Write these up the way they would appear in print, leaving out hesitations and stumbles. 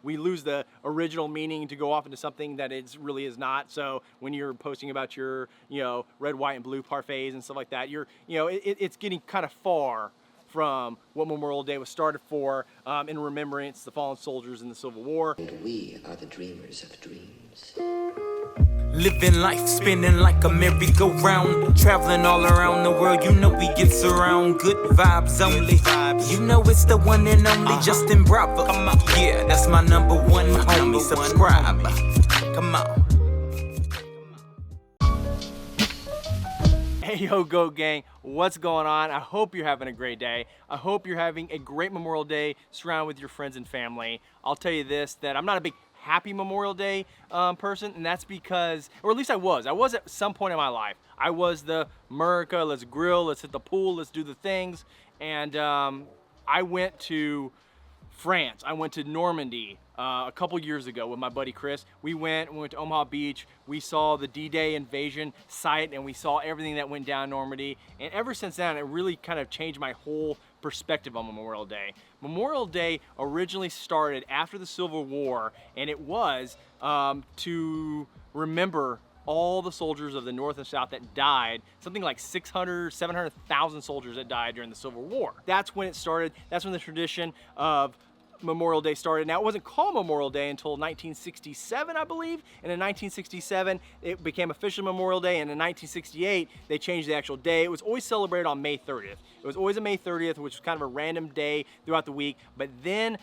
we lose the original meaning to go off into something that it really is not. So when you're posting about your, red, white, and blue parfaits and stuff like that, it's getting kind of far from what Memorial Day was started for, in remembrance the fallen soldiers in the Civil War. And we are the dreamers of dreams. Living life, spinning like a merry-go-round. Traveling all around the world, we get surround. Good vibes only. It's the one and only Justin Bravo. Yeah, that's my number one homie. Subscribe. Come on. Hey, yo, Goat Gang, what's going on? I hope you're having a great day. I hope you're having a great Memorial Day surrounded with your friends and family. I'll tell you this, that I'm not a big happy Memorial Day person, and that's because, or at least I was at some point in my life. I was the America, let's grill, let's hit the pool, let's do the things, and I went to France. I went to Normandy a couple years ago with my buddy Chris. We went to Omaha Beach. We saw the D-Day invasion site, and we saw everything that went down Normandy. And ever since then, it really kind of changed my whole perspective on Memorial Day. Memorial Day originally started after the Civil War, and it was to remember all the soldiers of the North and South that died, something like 600, 700,000 soldiers that died during the Civil War. That's when it started. That's when the tradition of Memorial Day started. Now, it wasn't called Memorial Day until 1967, I believe. And in 1967, it became official Memorial Day. And in 1968, they changed the actual day. It was always celebrated on May 30th. It was always a May 30th, which was kind of a random day throughout the week. But then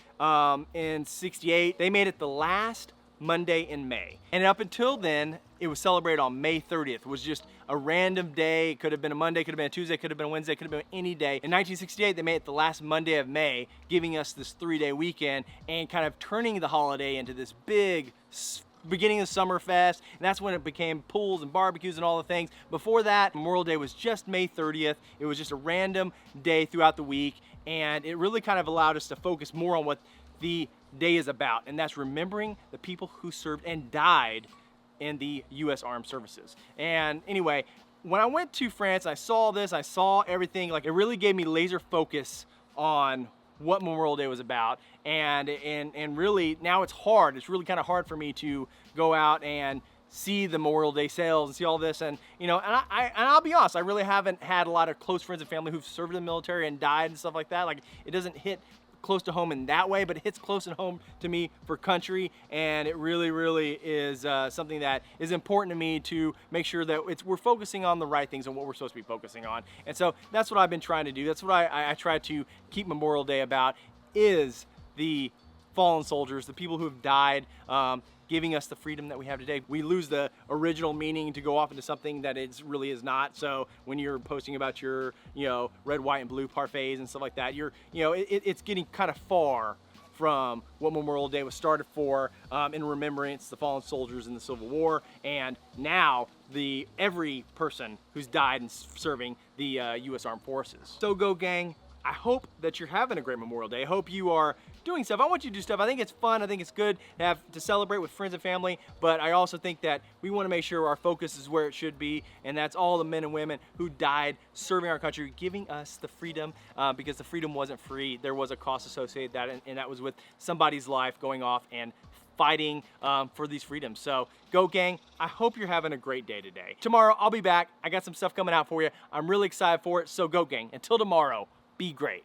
in 68, they made it the last Monday in May. And up until then, it was celebrated on May 30th. It was just a random day. It could have been a Monday, could have been a Tuesday, could have been a Wednesday, could have been any day. In 1968, they made it the last Monday of May, giving us this 3-day weekend and kind of turning the holiday into this big beginning of Summer Fest, and that's when it became pools and barbecues and all the things. Before that, Memorial Day was just May 30th. It was just a random day throughout the week, and it really kind of allowed us to focus more on what the day is about, and that's remembering the people who served and died in the U.S. Armed Services. And anyway, when I went to France, I saw this, I saw everything, like it really gave me laser focus on what Memorial Day was about, and really now it's hard. It's really kind of hard for me to go out and see the Memorial Day sales and see all this, and I'll be honest, I really haven't had a lot of close friends and family who've served in the military and died and stuff like that. Like, it doesn't hit close to home in that way, but it hits close to home to me for country, and it really is something that is important to me to make sure that we're focusing on the right things and what we're supposed to be focusing on. And so that's what I've been trying to do. That's what I try to keep Memorial Day about, is the fallen soldiers, the people who have died, giving us the freedom that we have today. We lose the original meaning to go off into something that it really is not. So when you're posting about your, red, white, and blue parfaits and stuff like that, it's getting kind of far from what Memorial Day was started for, in remembrance the fallen soldiers in the Civil War, and now every person who's died in serving the U.S. Armed Forces. So, Go Gang, I hope that you're having a great Memorial Day. I hope you are doing stuff. I want you to do stuff. I think it's fun. I think it's good to celebrate with friends and family, but I also think that we want to make sure our focus is where it should be, and that's all the men and women who died serving our country, giving us the freedom, because the freedom wasn't free. There was a cost associated with that, and that was with somebody's life going off and fighting for these freedoms. So, Go Gang, I hope you're having a great day today. Tomorrow, I'll be back. I got some stuff coming out for you. I'm really excited for it. So, Go Gang, until tomorrow, be great.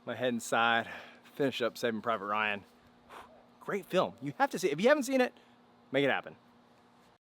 My head inside, finish up Saving Private Ryan. Great film. You have to see it. If you haven't seen it, make it happen.